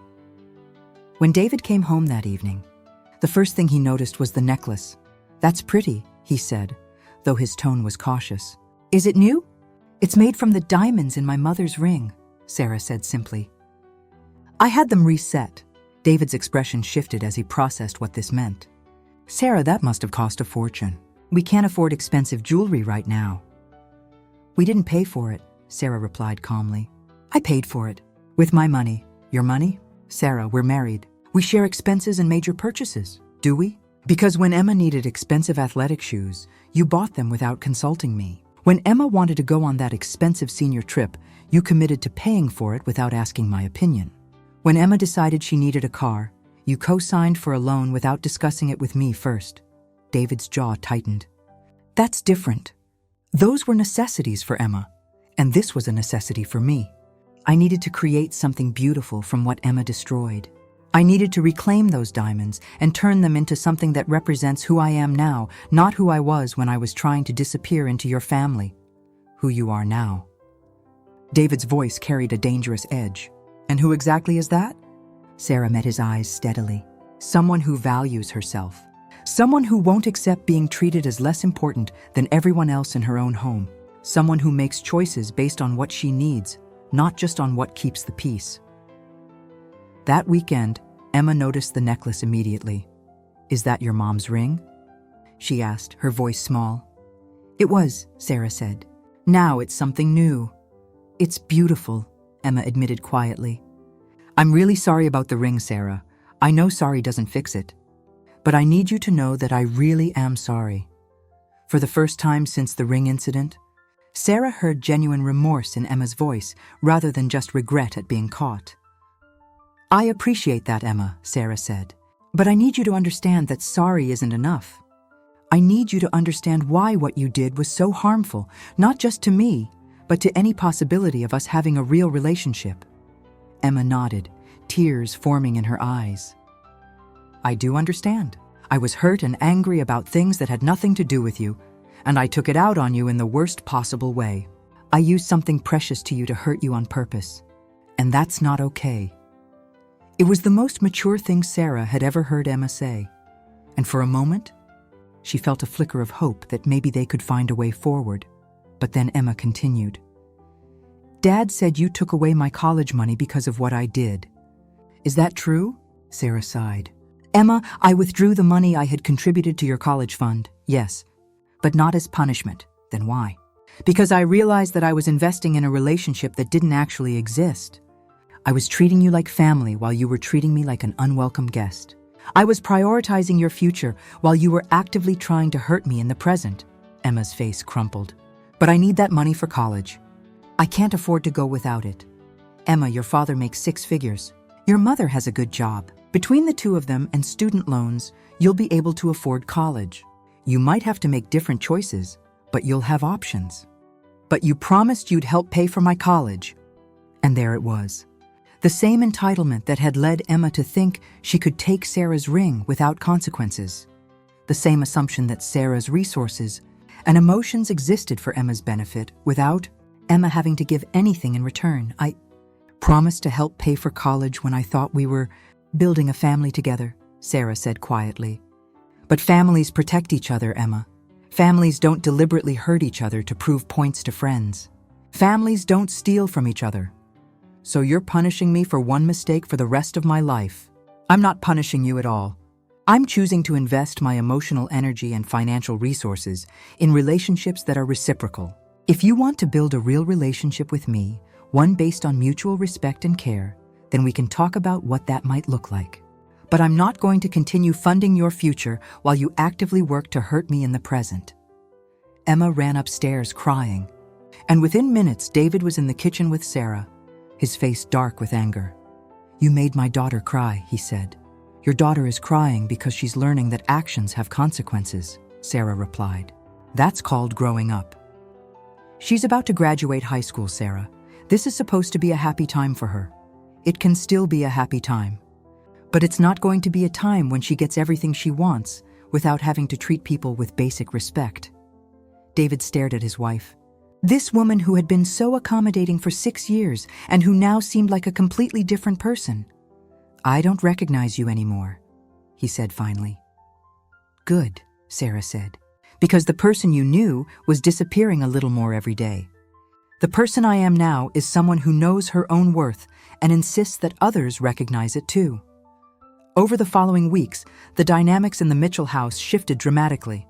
When David came home that evening, the first thing he noticed was the necklace. "That's pretty," he said, though his tone was cautious. "Is it new?" "It's made from the diamonds in my mother's ring," Sarah said simply. "I had them reset." David's expression shifted as he processed what this meant. "Sarah, that must have cost a fortune. We can't afford expensive jewelry right now." "We didn't pay for it," Sarah replied calmly. "I paid for it. With my money." "Your money?" "Sarah, we're married. We share expenses and major purchases." "Do we?" "Because when Emma needed expensive athletic shoes, you bought them without consulting me. When Emma wanted to go on that expensive senior trip, you committed to paying for it without asking my opinion. When Emma decided she needed a car, you co-signed for a loan without discussing it with me first." David's jaw tightened. "That's different. Those were necessities for Emma, and this was a necessity for me. I needed to create something beautiful from what Emma destroyed. I needed to reclaim those diamonds and turn them into something that represents who I am now, not who I was when I was trying to disappear into your family. Who you are now." David's voice carried a dangerous edge. "And who exactly is that?" Sarah met his eyes steadily. "Someone who values herself. Someone who won't accept being treated as less important than everyone else in her own home. Someone who makes choices based on what she needs, not just on what keeps the peace." That weekend, Emma noticed the necklace immediately. "Is that your mom's ring?" she asked, her voice small. "It was," Sarah said. "Now it's something new." "It's beautiful," Emma admitted quietly. "I'm really sorry about the ring, Sarah. I know sorry doesn't fix it. But I need you to know that I really am sorry." For the first time since the ring incident, Sarah heard genuine remorse in Emma's voice rather than just regret at being caught. "I appreciate that, Emma," Sarah said. "But I need you to understand that sorry isn't enough. I need you to understand why what you did was so harmful, not just to me, but to any possibility of us having a real relationship." Emma nodded, tears forming in her eyes. "I do understand. I was hurt and angry about things that had nothing to do with you, and I took it out on you in the worst possible way. I used something precious to you to hurt you on purpose, and that's not okay." It was the most mature thing Sarah had ever heard Emma say, and for a moment, she felt a flicker of hope that maybe they could find a way forward. But then Emma continued. "Dad said you took away my college money because of what I did. Is that true?" Sarah sighed. "Emma, I withdrew the money I had contributed to your college fund, yes, but not as punishment. Then why? Because I realized that I was investing in a relationship that didn't actually exist. I was treating you like family while you were treating me like an unwelcome guest. I was prioritizing your future while you were actively trying to hurt me in the present." Emma's face crumpled. "But I need that money for college. I can't afford to go without it. Emma, your father makes 6 figures. Your mother has a good job. Between the two of them and student loans, you'll be able to afford college. You might have to make different choices, but you'll have options. But you promised you'd help pay for my college." And there it was. The same entitlement that had led Emma to think she could take Sarah's ring without consequences. The same assumption that Sarah's resources and emotions existed for Emma's benefit without Emma having to give anything in return. "I promised to help pay for college when I thought we were building a family together," Sarah said quietly. "But families protect each other, Emma. Families don't deliberately hurt each other to prove points to friends. Families don't steal from each other. So you're punishing me for one mistake for the rest of my life. I'm not punishing you at all. I'm choosing to invest my emotional energy and financial resources in relationships that are reciprocal. If you want to build a real relationship with me, one based on mutual respect and care, then we can talk about what that might look like. But I'm not going to continue funding your future while you actively work to hurt me in the present." Emma ran upstairs crying, and within minutes David was in the kitchen with Sarah, his face dark with anger. "You made my daughter cry," he said. "Your daughter is crying because she's learning that actions have consequences," Sarah replied. "That's called growing up." "She's about to graduate high school, Sarah. This is supposed to be a happy time for her. It can still be a happy time. But it's not going to be a time when she gets everything she wants without having to treat people with basic respect." David stared at his wife. This woman who had been so accommodating for 6 years and who now seemed like a completely different person. "I don't recognize you anymore," he said finally. "Good," Sarah said, "because the person you knew was disappearing a little more every day. The person I am now is someone who knows her own worth and insists that others recognize it too." Over the following weeks, the dynamics in the Mitchell house shifted dramatically.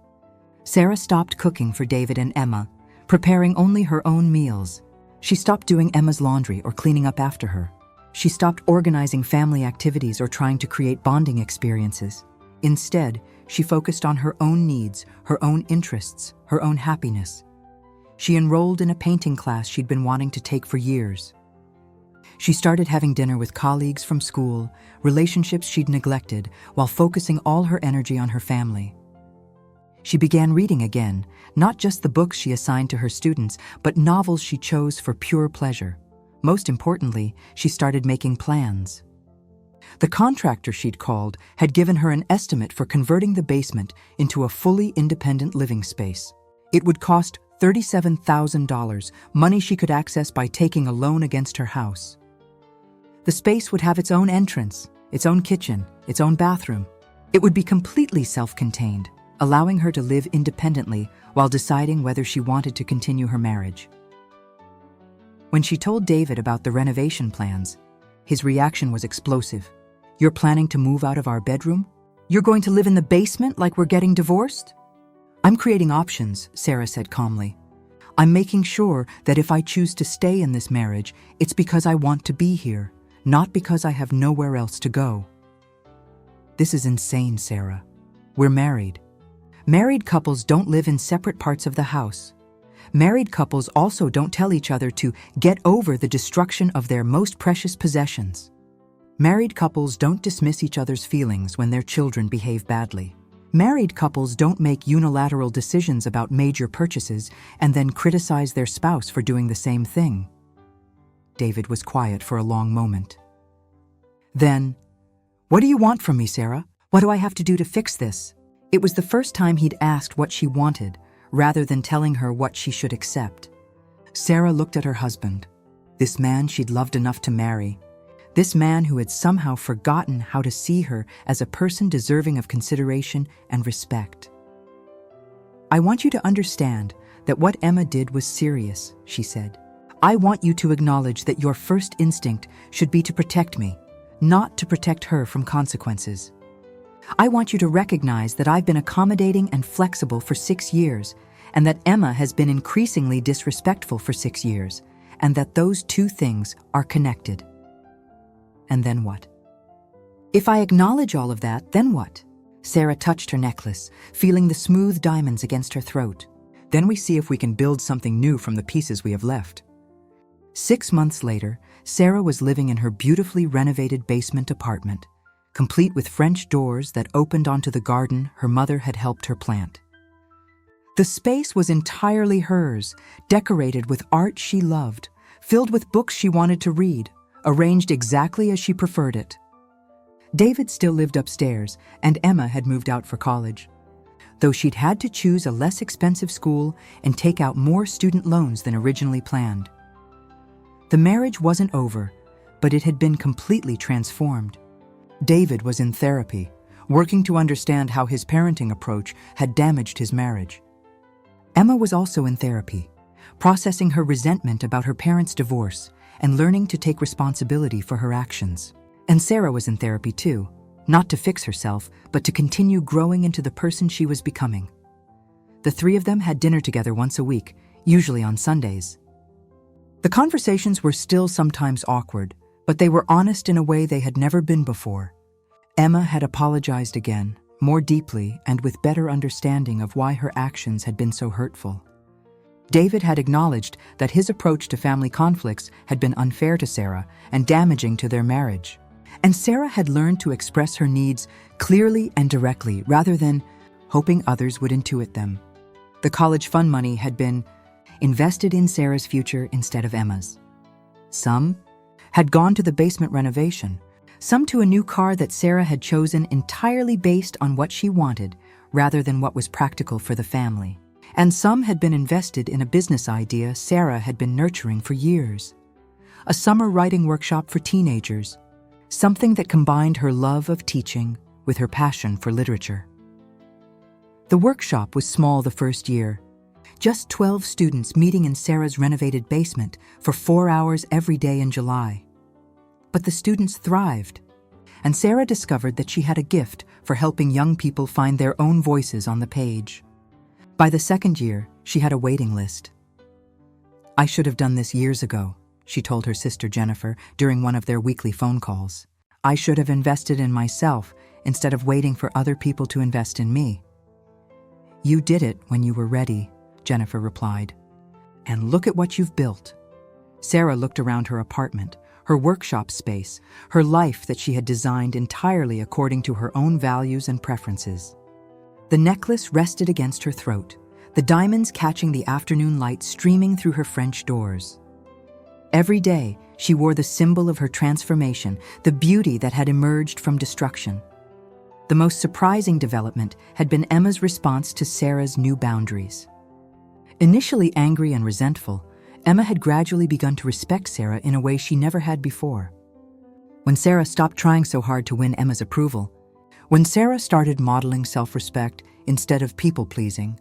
Sarah stopped cooking for David and Emma, preparing only her own meals. She stopped doing Emma's laundry or cleaning up after her. She stopped organizing family activities or trying to create bonding experiences. Instead, she focused on her own needs, her own interests, her own happiness. She enrolled in a painting class she'd been wanting to take for years. She started having dinner with colleagues from school, relationships she'd neglected, while focusing all her energy on her family. She began reading again, not just the books she assigned to her students, but novels she chose for pure pleasure. Most importantly, she started making plans. The contractor she'd called had given her an estimate for converting the basement into a fully independent living space. It would cost $37,000, money she could access by taking a loan against her house. The space would have its own entrance, its own kitchen, its own bathroom. It would be completely self-contained, allowing her to live independently while deciding whether she wanted to continue her marriage. When she told David about the renovation plans, his reaction was explosive. "You're planning to move out of our bedroom? You're going to live in the basement like we're getting divorced?" "I'm creating options," Sarah said calmly. "I'm making sure that if I choose to stay in this marriage, it's because I want to be here, not because I have nowhere else to go." "This is insane, Sarah. We're married. Married couples don't live in separate parts of the house. Married couples also don't tell each other to get over the destruction of their most precious possessions. Married couples don't dismiss each other's feelings when their children behave badly. Married couples don't make unilateral decisions about major purchases and then criticize their spouse for doing the same thing." David was quiet for a long moment. Then, "What do you want from me, Sarah? What do I have to do to fix this?" It was the first time he'd asked what she wanted, rather than telling her what she should accept. Sarah looked at her husband, this man she'd loved enough to marry, this man who had somehow forgotten how to see her as a person deserving of consideration and respect. "I want you to understand that what Emma did was serious," she said. "I want you to acknowledge that your first instinct should be to protect me, not to protect her from consequences. I want you to recognize that I've been accommodating and flexible for 6 years, and that Emma has been increasingly disrespectful for 6 years, and that those two things are connected." And then what? "If I acknowledge all of that, then what?" Sarah touched her necklace, feeling the smooth diamonds against her throat. "Then we see if we can build something new from the pieces we have left." 6 months later, Sarah was living in her beautifully renovated basement apartment, complete with French doors that opened onto the garden her mother had helped her plant. The space was entirely hers, decorated with art she loved, filled with books she wanted to read, arranged exactly as she preferred it. David still lived upstairs, and Emma had moved out for college. Though she'd had to choose a less expensive school and take out more student loans than originally planned. The marriage wasn't over, but it had been completely transformed. David was in therapy, working to understand how his parenting approach had damaged his marriage. Emma was also in therapy, processing her resentment about her parents' divorce and learning to take responsibility for her actions. And Sarah was in therapy too, not to fix herself, but to continue growing into the person she was becoming. The three of them had dinner together once a week, usually on Sundays. The conversations were still sometimes awkward, but they were honest in a way they had never been before. Emma had apologized again, more deeply and with better understanding of why her actions had been so hurtful. David had acknowledged that his approach to family conflicts had been unfair to Sarah and damaging to their marriage. And Sarah had learned to express her needs clearly and directly rather than hoping others would intuit them. The college fund money had been invested in Sarah's future instead of Emma's. Some had gone to the basement renovation, some to a new car that Sarah had chosen entirely based on what she wanted rather than what was practical for the family. And some had been invested in a business idea Sarah had been nurturing for years. A summer writing workshop for teenagers, something that combined her love of teaching with her passion for literature. The workshop was small the first year, just 12 students meeting in Sarah's renovated basement for 4 hours every day in July. But the students thrived, and Sarah discovered that she had a gift for helping young people find their own voices on the page. By the second year, she had a waiting list. "I should have done this years ago," she told her sister Jennifer during one of their weekly phone calls. "I should have invested in myself instead of waiting for other people to invest in me." "You did it when you were ready," Jennifer replied. "And look at what you've built." Sarah looked around her apartment, her workshop space, her life that she had designed entirely according to her own values and preferences. The necklace rested against her throat, the diamonds catching the afternoon light streaming through her French doors. Every day, she wore the symbol of her transformation, the beauty that had emerged from destruction. The most surprising development had been Emma's response to Sarah's new boundaries. Initially angry and resentful, Emma had gradually begun to respect Sarah in a way she never had before. When Sarah stopped trying so hard to win Emma's approval, when Sarah started modeling self-respect instead of people-pleasing,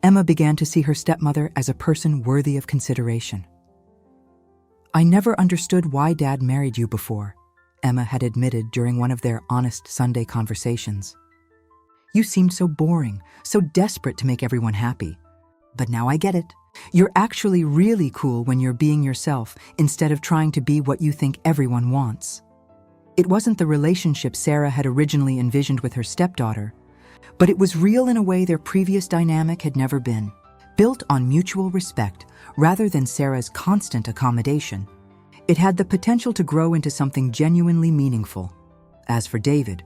Emma began to see her stepmother as a person worthy of consideration. "I never understood why Dad married you before," Emma had admitted during one of their honest Sunday conversations. "You seemed so boring, so desperate to make everyone happy. But now I get it. You're actually really cool when you're being yourself instead of trying to be what you think everyone wants." It wasn't the relationship Sarah had originally envisioned with her stepdaughter, but it was real in a way their previous dynamic had never been, built on mutual respect rather than Sarah's constant accommodation. It had the potential to grow into something genuinely meaningful. As for David,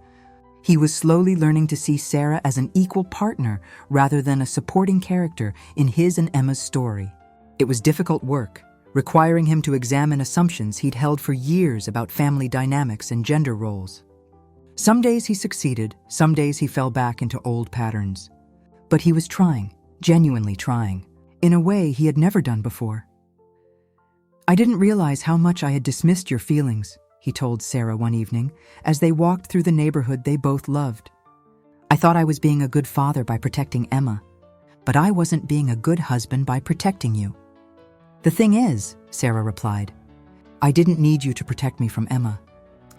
he was slowly learning to see Sarah as an equal partner rather than a supporting character in his and Emma's story. It was difficult work, requiring him to examine assumptions he'd held for years about family dynamics and gender roles. Some days he succeeded, some days he fell back into old patterns. But he was trying, genuinely trying, in a way he had never done before. "I didn't realize how much I had dismissed your feelings," he told Sarah one evening, as they walked through the neighborhood they both loved. "I thought I was being a good father by protecting Emma, but I wasn't being a good husband by protecting you." "The thing is," Sarah replied, "I didn't need you to protect me from Emma.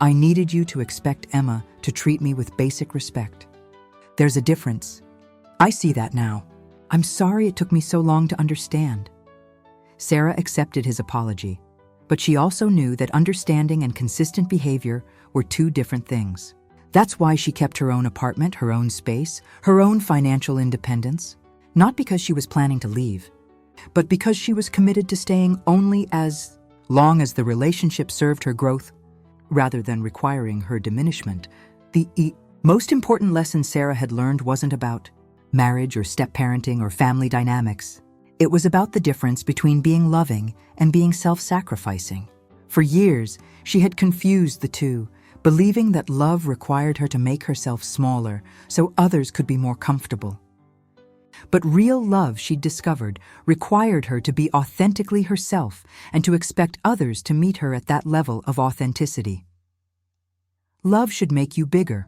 I needed you to expect Emma to treat me with basic respect. There's a difference. I see that now. I'm sorry it took me so long to understand." Sarah accepted his apology, but she also knew that understanding and consistent behavior were two different things. That's why she kept her own apartment, her own space, her own financial independence, not because she was planning to leave, but because she was committed to staying only as long as the relationship served her growth, rather than requiring her diminishment. The most important lesson Sarah had learned wasn't about marriage or step-parenting or family dynamics. It was about the difference between being loving and being self-sacrificing. For years, she had confused the two, believing that love required her to make herself smaller so others could be more comfortable. But real love, she'd discovered, required her to be authentically herself and to expect others to meet her at that level of authenticity. Love should make you bigger,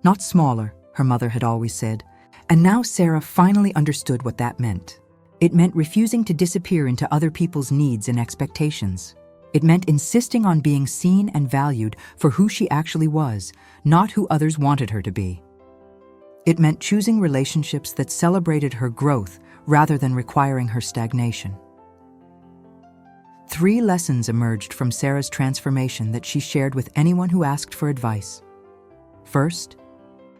not smaller, her mother had always said, and now Sarah finally understood what that meant. It meant refusing to disappear into other people's needs and expectations. It meant insisting on being seen and valued for who she actually was, not who others wanted her to be. It meant choosing relationships that celebrated her growth rather than requiring her stagnation. 3 lessons emerged from Sarah's transformation that she shared with anyone who asked for advice. First,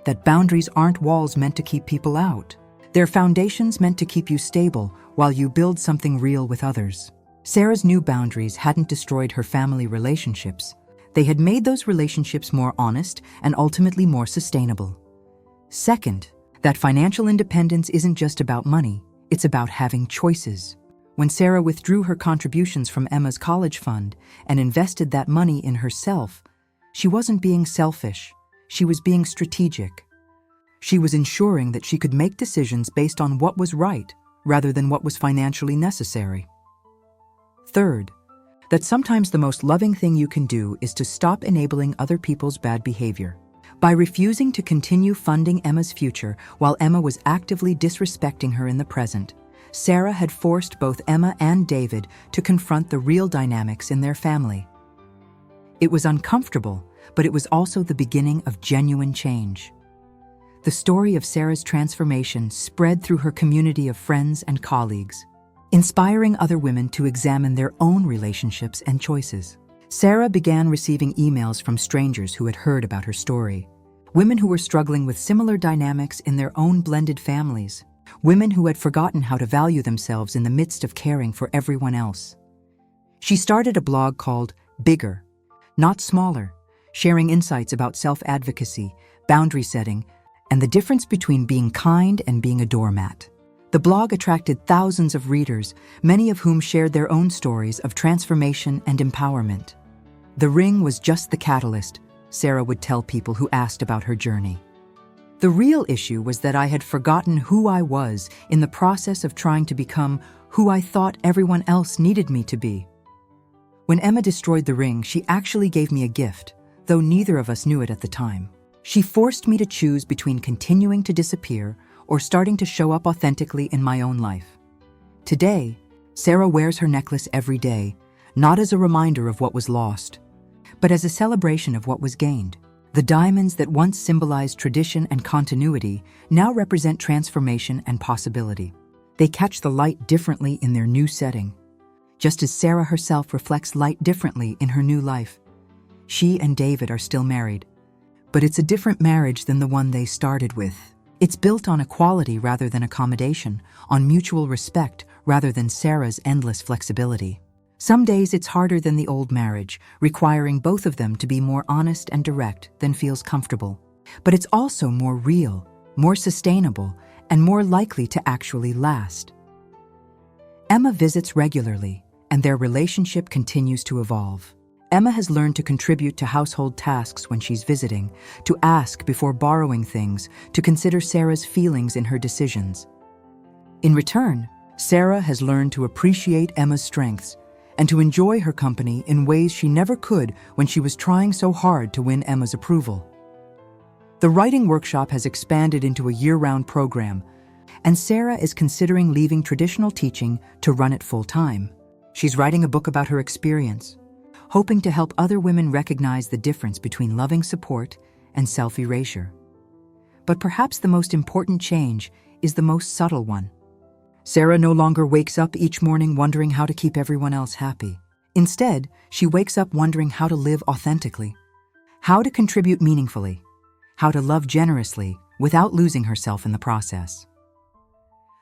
that boundaries aren't walls meant to keep people out. They're foundations meant to keep you stable while you build something real with others. Sarah's new boundaries hadn't destroyed her family relationships. They had made those relationships more honest and ultimately more sustainable. Second, that financial independence isn't just about money, it's about having choices. When Sarah withdrew her contributions from Emma's college fund and invested that money in herself, she wasn't being selfish, she was being strategic. She was ensuring that she could make decisions based on what was right rather than what was financially necessary. Third, that sometimes the most loving thing you can do is to stop enabling other people's bad behavior. By refusing to continue funding Emma's future while Emma was actively disrespecting her in the present, Sarah had forced both Emma and David to confront the real dynamics in their family. It was uncomfortable, but it was also the beginning of genuine change. The story of Sarah's transformation spread through her community of friends and colleagues, inspiring other women to examine their own relationships and choices. Sarah began receiving emails from strangers who had heard about her story, women who were struggling with similar dynamics in their own blended families, women who had forgotten how to value themselves in the midst of caring for everyone else. She started a blog called Bigger, Not Smaller, sharing insights about self-advocacy, boundary setting, and the difference between being kind and being a doormat. The blog attracted thousands of readers, many of whom shared their own stories of transformation and empowerment. The ring was just the catalyst, Sarah would tell people who asked about her journey. The real issue was that I had forgotten who I was in the process of trying to become who I thought everyone else needed me to be. When Emma destroyed the ring, she actually gave me a gift, though neither of us knew it at the time. She forced me to choose between continuing to disappear or starting to show up authentically in my own life. Today, Sarah wears her necklace every day, not as a reminder of what was lost, but as a celebration of what was gained. The diamonds that once symbolized tradition and continuity now represent transformation and possibility. They catch the light differently in their new setting, just as Sarah herself reflects light differently in her new life. She and David are still married, but it's a different marriage than the one they started with. It's built on equality rather than accommodation, on mutual respect rather than Sarah's endless flexibility. Some days it's harder than the old marriage, requiring both of them to be more honest and direct than feels comfortable. But it's also more real, more sustainable, and more likely to actually last. Emma visits regularly, and their relationship continues to evolve. Emma has learned to contribute to household tasks when she's visiting, to ask before borrowing things, to consider Sarah's feelings in her decisions. In return, Sarah has learned to appreciate Emma's strengths and to enjoy her company in ways she never could when she was trying so hard to win Emma's approval. The writing workshop has expanded into a year-round program, and Sarah is considering leaving traditional teaching to run it full-time. She's writing a book about her experience, hoping to help other women recognize the difference between loving support and self-erasure. But perhaps the most important change is the most subtle one. Sarah no longer wakes up each morning wondering how to keep everyone else happy. Instead, she wakes up wondering how to live authentically, how to contribute meaningfully, how to love generously without losing herself in the process.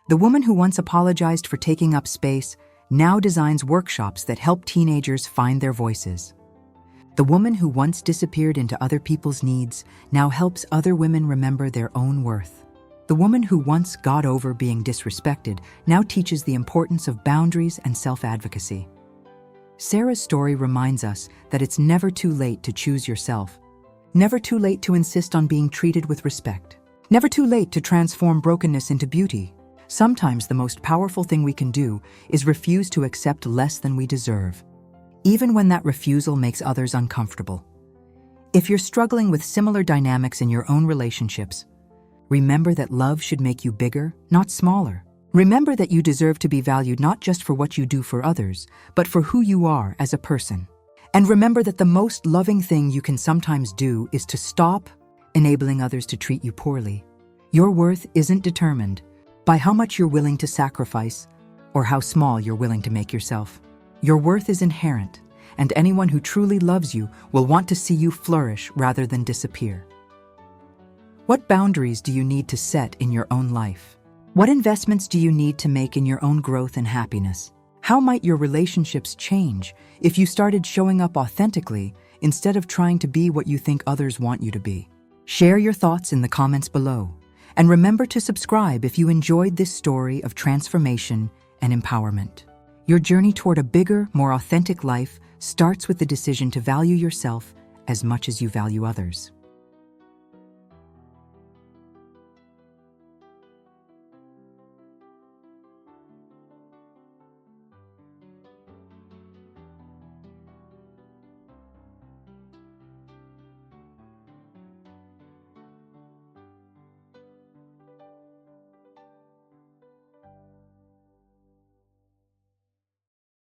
The woman who once apologized for taking up space now designs workshops that help teenagers find their voices. The woman who once disappeared into other people's needs now helps other women remember their own worth. The woman who once got over being disrespected now teaches the importance of boundaries and self-advocacy. Sarah's story reminds us that it's never too late to choose yourself, never too late to insist on being treated with respect, never too late to transform brokenness into beauty. Sometimes the most powerful thing we can do is refuse to accept less than we deserve, even when that refusal makes others uncomfortable. If you're struggling with similar dynamics in your own relationships, remember that love should make you bigger, not smaller. Remember that you deserve to be valued not just for what you do for others, but for who you are as a person. And remember that the most loving thing you can sometimes do is to stop enabling others to treat you poorly. Your worth isn't determined by how much you're willing to sacrifice or how small you're willing to make yourself. Your worth is inherent, and anyone who truly loves you will want to see you flourish rather than disappear. What boundaries do you need to set in your own life? What investments do you need to make in your own growth and happiness? How might your relationships change if you started showing up authentically instead of trying to be what you think others want you to be? Share your thoughts in the comments below. And remember to subscribe if you enjoyed this story of transformation and empowerment. Your journey toward a bigger, more authentic life starts with the decision to value yourself as much as you value others.